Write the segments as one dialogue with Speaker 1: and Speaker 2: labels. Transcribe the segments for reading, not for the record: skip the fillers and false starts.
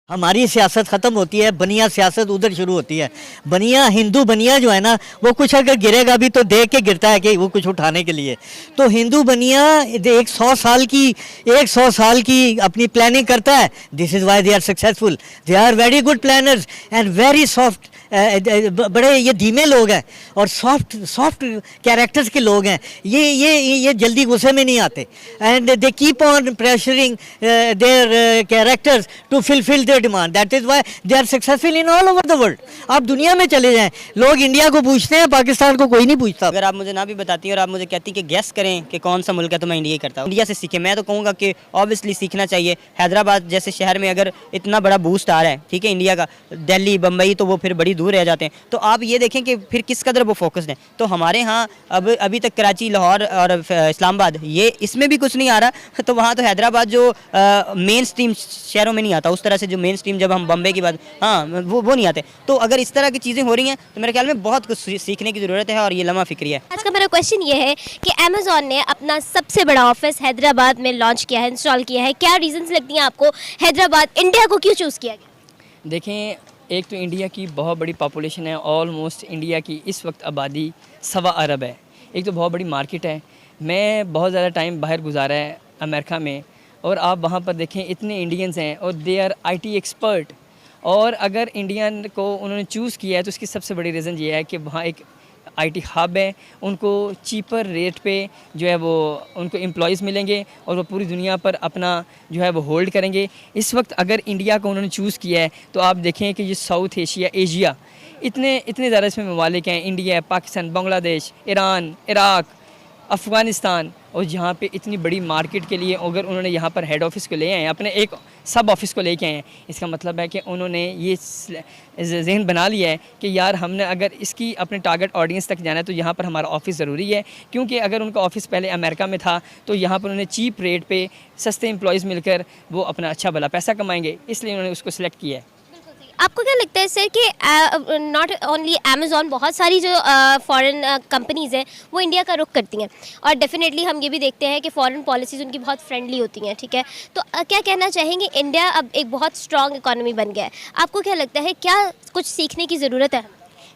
Speaker 1: हमारी सियासत ख़त्म होती है, बनिया सियासत उधर शुरू होती है। बनिया हिंदू बनिया जो है ना, वो कुछ अगर गिरेगा भी तो देख के गिरता है कि वो कुछ उठाने के लिए। तो हिंदू बनिया 100 साल की अपनी प्लानिंग करता है। This is why they are successful. They are very good planners and very soft. बड़े ये धीमे लोग हैं और सॉफ्ट कैरेक्टर्स के लोग हैं। ये जल्दी गुस्से में नहीं आते and they keep on pressuring their characters to fulfil their demand. That is why they are successful in all over the world. आप दुनिया में चले जाएं, लोग इंडिया को पूछते हैं, पाकिस्तान को कोई नहीं पूछता।
Speaker 2: अगर आप मुझे ना भी बताती और आप मुझे कहती कि गेस करें कि कौन सा मुल्क है, तो मैं इंडिया ही करता हूँ। इंडिया से सीखें। मैं तो कहूँगा कि ऑब्वियसली सीखना चाहिए। हैदराबाद जैसे शहर में अगर इतना बड़ा बूस्ट आ रहा है, ठीक है, इंडिया का, दिल्ली बम्बई तो वो फिर बड़ी दूर रह जाते हैं। तो आप ये देखें कि फिर किस कदर वो फोकस्ड हैं। तो हमारे यहाँ अभी तक कराची, लाहौर और इस्लामाबाद, ये इसमें भी कुछ नहीं आ रहा। तो वहाँ तो हैदराबाद जो मेन स्ट्रीम शहरों में नहीं आता, उस तरह से जो मेन स्ट्रीम, जब हम बम्बे की बात, हाँ, वो नहीं आते। तो अगर इस तरह की चीज़ें हो रही हैं तो मेरे ख्याल में बहुत कुछ सीखने की ज़रूरत है और ये लम्हा फिक्री है।
Speaker 3: आज का मेरा क्वेश्चन ये है कि अमेज़ॉन ने अपना सबसे बड़ा ऑफिस हैदराबाद में लॉन्च किया है, इंस्टॉल किया है। क्या रीजंस लगती हैं आपको, हैदराबाद इंडिया को क्यों चूज़ किया गया?
Speaker 4: देखें, एक तो इंडिया की बहुत बड़ी पॉपुलेशन है। ऑलमोस्ट इंडिया की इस वक्त आबादी 1.25 अरब है। एक तो बहुत बड़ी मार्केट है। मैं बहुत ज़्यादा टाइम बाहर गुजारा है अमेरिका में, और आप वहाँ पर देखें इतने इंडियंस हैं और दे आर IT एक्सपर्ट। और अगर इंडियन को उन्होंने चूज़ किया है तो उसकी सबसे बड़ी रीज़न ये है कि वहाँ एक IT हब है। उनको चीपर रेट पे जो है वो उनको एम्प्लॉयज़ मिलेंगे और वो पूरी दुनिया पर अपना जो है वो होल्ड करेंगे। इस वक्त अगर इंडिया को उन्होंने चूज़ किया है तो आप देखें कि ये साउथ एशिया इतने ज़्यादा इसमें ममालिक हैं। India, Pakistan, Bangladesh, Iran, Iraq, Afghanistan, और जहाँ पे इतनी बड़ी मार्केट के लिए अगर उन्होंने यहाँ पर हेड ऑफिस को ले आए हैं, अपने एक सब ऑफिस को लेके आए हैं, इसका मतलब है कि उन्होंने ये जहन बना लिया है कि यार हमने अगर इसकी अपने टारगेट ऑडियंस तक जाना है तो यहाँ पर हमारा ऑफिस ज़रूरी है। क्योंकि अगर उनका ऑफिस पहले अमेरिका में था तो यहाँ पर उन्होंने चीप रेट पे सस्ते एम्प्लॉयज़ मिलकर वो अपना अच्छा भला पैसा कमाएंगे, इसलिए उन्होंने उसको सिलेक्ट किया है।
Speaker 3: आपको क्या लगता है सर कि नॉट ओनली अमेज़ॉन, बहुत सारी जो फॉरेन कंपनीज़ हैं वो इंडिया का रुख करती हैं, और डेफिनेटली हम ये भी देखते हैं कि फॉरेन पॉलिसीज़ उनकी बहुत फ्रेंडली होती हैं, ठीक है। तो क्या कहना चाहेंगे, इंडिया अब एक बहुत स्ट्रॉन्ग इकॉनमी बन गया है, आपको क्या लगता है क्या कुछ सीखने की ज़रूरत है?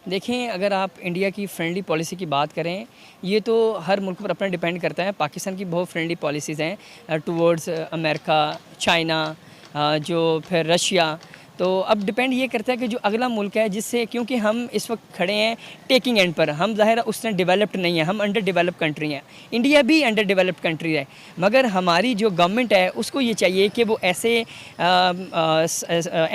Speaker 4: देखें, अगर आप इंडिया की फ्रेंडली पॉलिसी की बात करें, ये तो हर मुल्क पर अपना डिपेंड करता है। पाकिस्तान की बहुत फ्रेंडली पॉलिसीज़ हैं टुवर्ड्स अमेरिका, चाइना, जो फिर रशिया। तो अब डिपेंड ये करता है कि जो अगला मुल्क है जिससे, क्योंकि हम इस वक्त खड़े हैं टेकिंग एंड पर, हम ज़ाहिर उस तरह डेवलप्ड नहीं है, हम अंडर डेवलप्ड कंट्री हैं। इंडिया भी अंडर डेवलप्ड कंट्री है, मगर हमारी जो गवर्नमेंट है उसको ये चाहिए कि वो ऐसे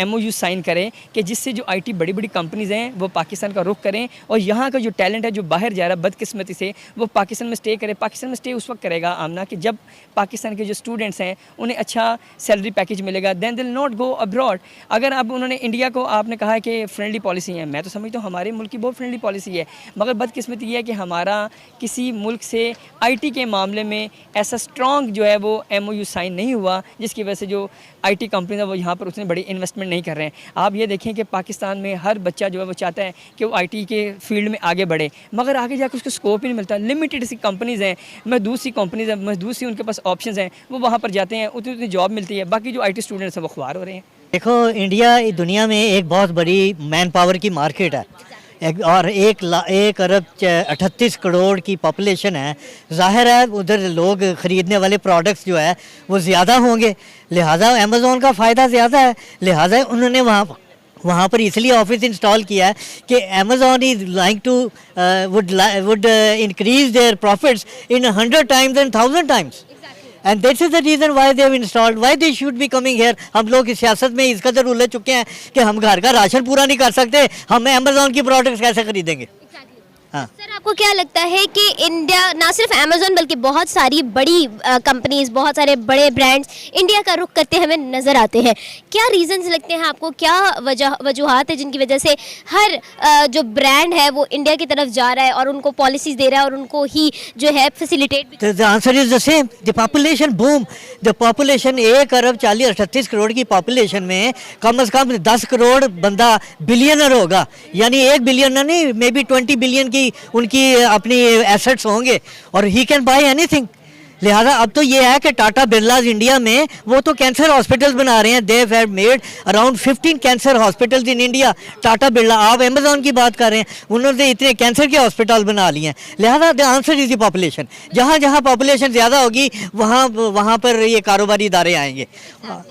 Speaker 4: MOU साइन करें कि जिससे जो IT बड़ी बड़ी कंपनीज़ हैं वो पाकिस्तान का रुख करें, और यहाँ का जो टैलेंट है जो बाहर जा रहा है बदकिस्मती से, वो पाकिस्तान में स्टे करे। पाकिस्तान में स्टे उस वक्त करेगा आमना कि जब पाकिस्तान के जो स्टूडेंट्स हैं उन्हें अच्छा सैलरी पैकेज मिलेगा, then they will not go abroad. अगर अब उन्होंने इंडिया को, आपने कहा है कि फ्रेंडली पॉलिसी है, मैं तो समझता हूँ हमारे मुल्क की बहुत फ्रेंडली पॉलिसी है, मगर बदकिस्मती ये है कि हमारा किसी मुल्क से IT के मामले में ऐसा स्ट्रॉन्ग जो है वो MOU साइन नहीं हुआ, जिसकी वजह से जो IT कंपनी है वो यहाँ पर उतनी बड़ी इन्वेस्टमेंट नहीं कर रहे हैं। आप ये देखें कि पाकिस्तान में हर बच्चा जो है वो चाहता है कि वो IT के फील्ड में आगे बढ़े, मगर आगे जाकर उसको स्कोप ही नहीं मिलता। लिमिटेड सी कंपनीज़ हैं, महदूद सी कंपनीज़ हैं, महदूद सी उनके पास ऑप्शन हैं, वो वहाँ पर जाते हैं, उतनी जॉब मिलती है, बाकी जो IT स्टूडेंट्स हैं वो ख्वार हो रहे हैं।
Speaker 1: देखो, इंडिया दुनिया में एक बहुत बड़ी मैन पावर की मार्केट है, और 1 अरब 38 करोड़ की पॉपुलेशन है। ज़ाहिर है उधर लोग ख़रीदने वाले प्रोडक्ट्स जो है वो ज़्यादा होंगे, लिहाजा अमेज़ॉन का फ़ायदा ज़्यादा है। लिहाजा उन्होंने वहाँ पर इसलिए ऑफिस इंस्टॉल किया है कि Amazon is like to would increase their profits in 100 times and 1000 times, and this is the reason why they have installed, why they should be coming here. हम लोग इस सियासत में इस कदर उलझ चुके हैं कि हम घर का राशन पूरा नहीं कर सकते, हम अमेज़ॉन की प्रोडक्ट्स कैसे खरीदेंगे? हाँ
Speaker 3: सर, आपको क्या लगता है कि इंडिया, ना सिर्फ अमेज़ॉन बल्कि बहुत सारी बड़ी कंपनीज, बहुत सारे बड़े ब्रांड्स इंडिया का रुख करते हमें नज़र आते हैं, क्या रीजंस लगते हैं आपको, क्या वजूहात है जिनकी वजह से हर जो ब्रांड है वो इंडिया की तरफ जा रहा है और उनको पॉलिसीज दे रहा है और उनको ही जो है facilitate?
Speaker 1: The answer is the same, the population boom. The population 1 अरब 38 करोड़ की पॉपुलेशन में कम से कम 10 करोड़ बंदा बिलियनर होगा, यानी 1 बिलियनर नहीं, मे बी 20 बिलियन की उनकी अपनी एसेट्स होंगे, और ही कैन बाय एनीथिंग। लिहाजा अब तो ये है कि टाटा बिरलाज इंडिया में वो तो कैंसर हॉस्पिटल्स बना रहे हैं। They have made around 15 cancer hospitals in India. Tata Birla, आप अमेजोन की बात कर रहे हैं, उन्होंने इतने कैंसर के हॉस्पिटल बना लिए हैं। लिहाजा the answer is the population. जहाँ जहाँ पॉपुलेशन ज़्यादा होगी वहाँ पर ये कारोबारी इदारे आएंगे।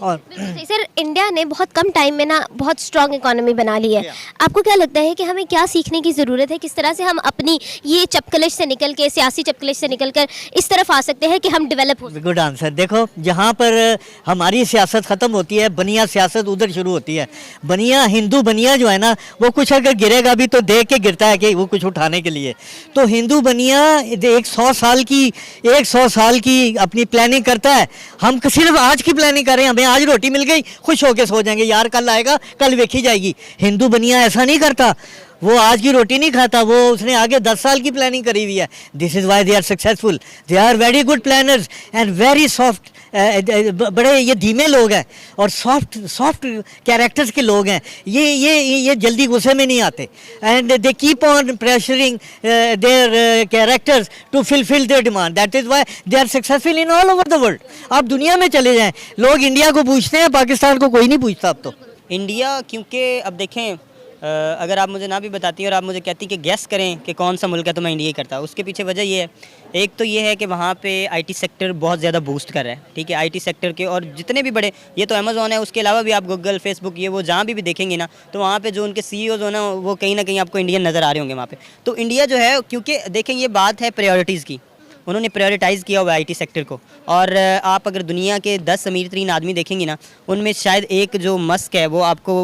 Speaker 1: और
Speaker 3: सर, इंडिया ने बहुत कम टाइम में ना बहुत स्ट्रॉन्ग इकोनॉमी बना ली है। आपको क्या लगता है कि हमें क्या सीखने की ज़रूरत है? किस तरह से हम अपनी ये चपकलिश से निकल के, सियासी चपकलिश से निकल कर इस तरफ आ सकते हैं कि हम डेवलप हो?
Speaker 1: Good answer. देखो, जहाँ पर हमारी सियासत ख़त्म होती है, बनिया सियासत उधर शुरू होती है। बनिया, हिंदू बनिया जो है ना, वो कुछ अगर गिरेगा भी तो देख के गिरता है कि वो कुछ उठाने के लिए। तो हिंदू बनिया 100 साल की अपनी प्लानिंग करता है। हम सिर्फ आज की प्लानिंग कर रहे हैं, हमें आज रोटी मिल गई, खुश होकर सो जाएंगे, यार कल आएगा, कल देखी जाएगी। हिंदू बनिया ऐसा नहीं करता, वो आज की रोटी नहीं खाता, वो उसने आगे 10 साल की प्लानिंग करी हुई है। This is why they are successful. They are very good planners and very soft. बड़े ये धीमे लोग हैं और सॉफ्ट कैरेक्टर्स के लोग हैं। ये जल्दी गुस्से में नहीं आते। And they keep on pressuring their characters to fulfil their demand. That is why they are successful in all over the world. आप दुनिया में चले जाएँ, लोग इंडिया को पूछते हैं, पाकिस्तान को कोई नहीं पूछता अब तो।
Speaker 2: इंडिया, क्योंकि अब देखें, अगर आप मुझे ना भी बताती और आप मुझे कहती कि गैस करें कि कौन सा मुल्क है, तो मैं इंडिया ही करता। उसके पीछे वजह ये है, एक तो ये है कि वहाँ पे आईटी सेक्टर बहुत ज़्यादा बूस्ट कर रहा है। ठीक है, आईटी सेक्टर के और जितने भी बड़े, ये तो अमेज़ॉन है, उसके अलावा भी आप गूगल, फेसबुक, ये वो जहाँ भी देखेंगे ना, तो वहाँ पे जो उनके सीईओज़ हो ना, वो कहीं ना कहीं आपको इंडियन नज़र आ रहे होंगे वहाँ पे। तो इंडिया जो है, क्योंकि देखें ये बात है प्रायोरिटीज़ की, उन्होंने प्रायोरिटाइज़ किया हुआ है आईटी सेक्टर को। और आप अगर दुनिया के 10 अमीर तरीन आदमी देखेंगे ना, उनमें शायद एक जो मस्क है वो आपको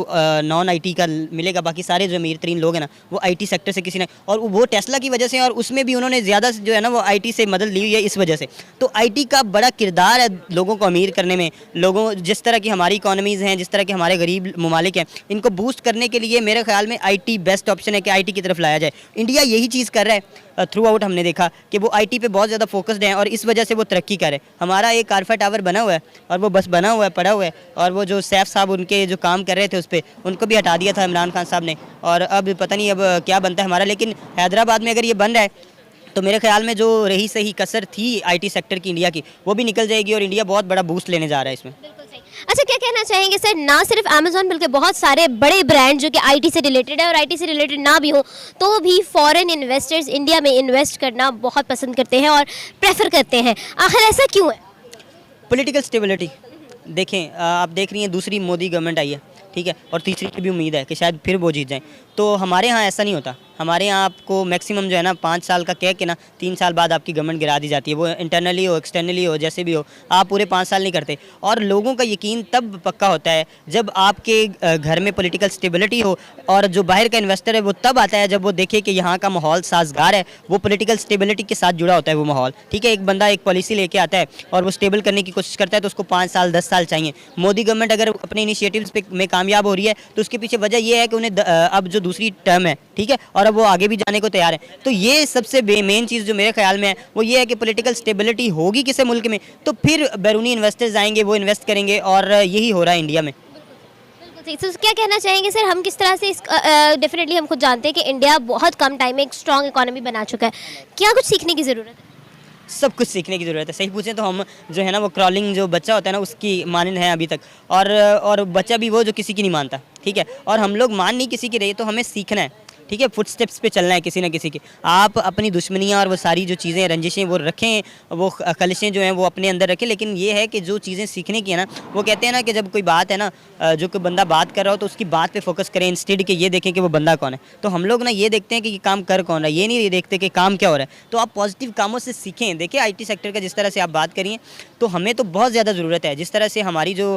Speaker 2: नॉन आईटी का मिलेगा। बाकी सारे जो अमीर तरीन लोग हैं ना, वो आईटी सेक्टर से किसी ने, और वो टेस्ला की वजह से, और उसमें भी उन्होंने ज़्यादा जो है ना वो आईटी से मदद ली हुई है इस वजह से। तो आईटी का बड़ा किरदार है लोगों को अमीर करने में। लोगों, जिस तरह की हमारी इकॉनमीज़ हैं, जिस तरह के हमारे गरीब ममालिक हैं, इनको बूस्ट करने के लिए मेरे ख्याल में आईटी बेस्ट ऑप्शन है कि आईटी की तरफ लाया जाए। इंडिया यही चीज़ कर रहा है। थ्रू आउट हमने देखा कि वो आईटी पे बहुत ज़्यादा फोकस्ड हैं और इस वजह से वो तरक्की करे। हमारा एक कारफा टावर बना हुआ है और वो बस बना हुआ है, पड़ा हुआ है, और वो जो सैफ साहब उनके जो काम कर रहे थे उस पर, उनको भी हटा दिया था इमरान खान साहब ने, और अब पता नहीं अब क्या बनता है हमारा। लेकिन हैदराबाद में अगर ये बन रहा है तो मेरे ख्याल में जो रही सही कसर थी आईटी सेक्टर की इंडिया की, वो भी निकल जाएगी और इंडिया बहुत बड़ा बूस्ट लेने जा रहा है इसमें।
Speaker 3: अच्छा, क्या कहना चाहेंगे सर, ना सिर्फ अमेज़ॉन बल्कि बहुत सारे बड़े ब्रांड जो कि आईटी से रिलेटेड है और आईटी से रिलेटेड ना भी हो तो भी फॉरेन इन्वेस्टर्स इंडिया में इन्वेस्ट करना बहुत पसंद करते हैं और प्रेफर करते हैं, आखिर ऐसा क्यों है?
Speaker 2: Political stability. देखें, आप देख रही हैं दूसरी मोदी गवर्नमेंट आई है, ठीक है, और तीसरी की भी उम्मीद है कि शायद फिर वो जीत जाएं। तो हमारे यहाँ ऐसा नहीं होता। हमारे यहाँ आपको मैक्सिमम जो है ना 5 साल का कह के ना 3 साल बाद आपकी गवर्नमेंट गिरा दी जाती है। वो इंटरनली हो, एक्सटर्नली हो, जैसे भी हो, आप पूरे 5 साल नहीं करते। और लोगों का यकीन तब पक्का होता है जब आपके घर में पॉलिटिकल स्टेबिलिटी हो, और जो बाहर का इन्वेस्टर है वो तब आता है जब वो देखे कि यहाँ का माहौल साजगार है, वो पॉलिटिकल स्टेबिलिटी के साथ जुड़ा होता है वो माहौल। ठीक है, एक बंदा एक पॉलिसी लेके आता है और वो स्टेबल करने की कोशिश करता है तो उसको 5 साल 10 साल चाहिए। मोदी गवर्नमेंट अगर अपने इनिशिएटिव्स पे में कामयाब हो रही है तो उसके पीछे वजह ये है कि उन्हें अब जो दूसरी टर्म है, ठीक है, और अब वो आगे भी जाने को तैयार है। तो ये सबसे मेन चीज़ जो मेरे ख्याल में है वो ये है कि पॉलिटिकल स्टेबिलिटी होगी किसी मुल्क में तो फिर बैरूनी इन्वेस्टर्स आएंगे, वो इन्वेस्ट करेंगे, और यही हो रहा है इंडिया में।
Speaker 3: तो क्या कहना चाहेंगे सर, हम किस तरह से डेफिनेटली हम खुद जानते हैं कि इंडिया बहुत कम टाइम में एक स्ट्रॉन्ग इकोनॉमी बना चुका है, क्या कुछ सीखने की ज़रूरत है?
Speaker 2: सब कुछ सीखने की ज़रूरत है। सही पूछें तो हम जो है ना वो क्रॉलिंग जो बच्चा होता है ना उसकी मानन है अभी तक, और बच्चा भी वो जो किसी की नहीं मानता, ठीक है, और हम लोग मान नहीं किसी की रही, तो हमें सीखना है, ठीक है, फुट स्टेप्स पे चलना है किसी ना किसी के। आप अपनी दुश्मनियाँ और वो सारी जो चीज़ें रंजिशें वो रखें, वो खलिशें जो हैं वो अपने अंदर रखें, लेकिन ये है कि जो चीज़ें सीखने की है ना, वो कहते हैं ना कि जब कोई बात है ना, जो कोई बंदा बात कर रहा हो तो उसकी बात पे फोकस करें इंस्टेड के ये देखें कि वो बंदा कौन है। तो हम लोग ना ये देखते हैं कि ये काम कर कौन रहा है, ये नहीं देखते कि काम क्या हो रहा है। तो आप पॉजिटिव कामों से सीखें। देखिए आईटी सेक्टर का जिस तरह से आप बात करिए तो हमें तो बहुत ज़्यादा ज़रूरत है। जिस तरह से हमारी जो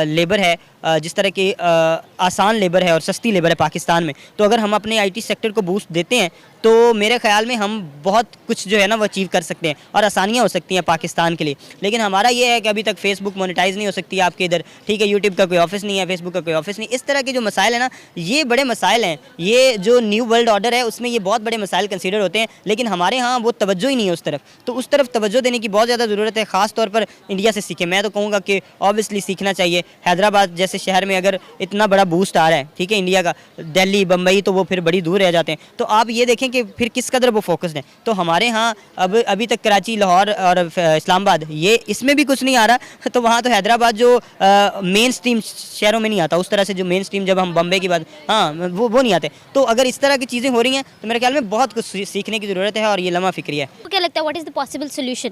Speaker 2: लेबर है, जिस तरह की आसान लेबर है और सस्ती लेबर है पाकिस्तान में, तो अगर हम अपने आईटी सेक्टर को बूस्ट देते हैं तो मेरे ख्याल में हम बहुत कुछ जो है ना वो अचीव कर सकते हैं और आसानियाँ हो सकती हैं पाकिस्तान के लिए। लेकिन हमारा ये है कि अभी तक फेसबुक मोनेटाइज नहीं हो सकती आपके इधर, ठीक है, यूट्यूब का कोई ऑफिस नहीं है, फेसबुक का कोई ऑफिस नहीं। इस तरह के जो मसाइल हैं ना, ये बड़े मसाइल हैं। ये जो न्यू वर्ल्ड ऑर्डर है उसमें ये बहुत बड़े मसाइल कंसिडर होते हैं, लेकिन हमारे यहाँ वो तवज्जो ही नहीं है उस तरफ। तो उस तरफ तवज्जो देने की बहुत ज़्यादा ज़रूरत है, ख़ास तौर पर इंडिया से सीखें। मैं तो कहूँगा कि ऑब्वियसली सीखना चाहिए। हैदराबाद जैसे शहर में अगर इतना बड़ा बूस्ट आ रहा है, ठीक है, इंडिया का, दिल्ली, बम्बई तो वो फिर बड़ी दूर रह जाते हैं। तो आप ये देखें देखें कि फिर किस कदर वो फोकस्ड हैं। तो हमारे यहाँ अब अभी तक कराची, लाहौर और इस्लामाबाद ये इसमें भी कुछ नहीं आ रहा, तो वहाँ तो हैदराबाद जो मेन स्ट्रीम शहरों में नहीं आता उस तरह से, जो मेन स्ट्रीम जब हम बम्बे की बात, हाँ वो नहीं आते। तो अगर इस तरह की चीज़ें हो रही हैं तो मेरे ख्याल में बहुत कुछ सीखने की ज़रूरत है और ये लम्हा फिक्री है।
Speaker 3: आपको क्या लगता है what is the possible solution?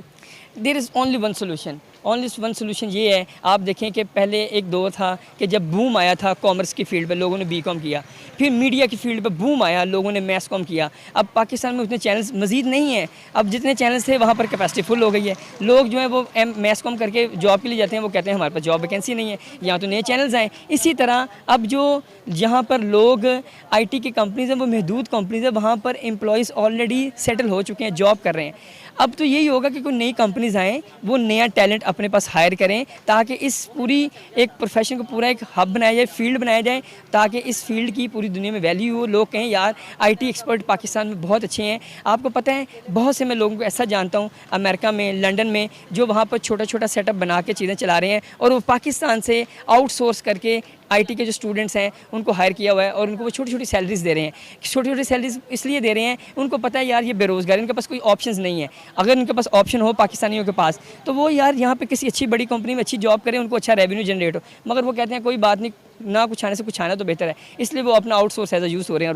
Speaker 4: There is only one solution, only one solution ये है। आप देखें कि पहले एक दौर था कि जब बूम आया था कॉमर्स की फील्ड पे, लोगों ने बीकॉम किया, फिर मीडिया की फील्ड पे बूम आया, लोगों ने मैस कॉम किया। अब पाकिस्तान में उतने चैनल्स मज़ीद नहीं हैं, अब जितने चैनल्स थे वहाँ पर कैपेसिटी फुल हो गई है। लोग जो है वो मैस कॉम करके जॉब के लिए जाते हैं, वो कहते हैं हमारे पास जॉब वैकेंसी नहीं है, यहाँ तो नए चैनल्स आए। इसी तरह अब जो जहाँ पर लोग IT की कंपनीज़ हैं वो महदूद कंपनीज़ है, वहाँ पर एम्प्लॉयज़ ऑलरेडी सेटल हो चुके हैं, जॉब कर रहे हैं। अब तो यही होगा कि कोई नई कंपनीज़ आएँ, वो नया टैलेंट अपने पास हायर करें, ताकि इस पूरी एक प्रोफेशन को पूरा एक हब बनाया जाए, फील्ड बनाया जाए, ताकि इस फील्ड की पूरी दुनिया में वैल्यू हो। लोग कहें यार IT एक्सपर्ट पाकिस्तान में बहुत अच्छे हैं। आपको पता है बहुत से मैं लोगों को ऐसा जानता हूँ अमेरिका में, लंदन में, जो वहाँ पर छोटा छोटा सेटअप बना के चीज़ें चला रहे हैं, और वो पाकिस्तान से आउटसोर्स करके IT के जो स्टूडेंट्स हैं उनको हायर किया हुआ है, और उनको वो छोटी छोटी सैलरीज दे रहे हैं। छोटी छोटी सैलरीज इसलिए दे रहे हैं, उनको पता है यार ये बेरोज़गार, इनके पास कोई ऑप्शंस नहीं है। अगर इनके पास ऑप्शन हो पाकिस्तानियों के पास, तो वो यार यहाँ पे किसी अच्छी बड़ी कंपनी में अच्छी जॉब करें, उनको अच्छा रेवेन्यू जनरेट हो। मगर वो कहते हैं कोई बात नहीं, ना कुछ आने से कुछ आना तो बेहतर है, इसलिए वो अपना आउटसोर्स एज अ यूज़ हो रहे हैं। और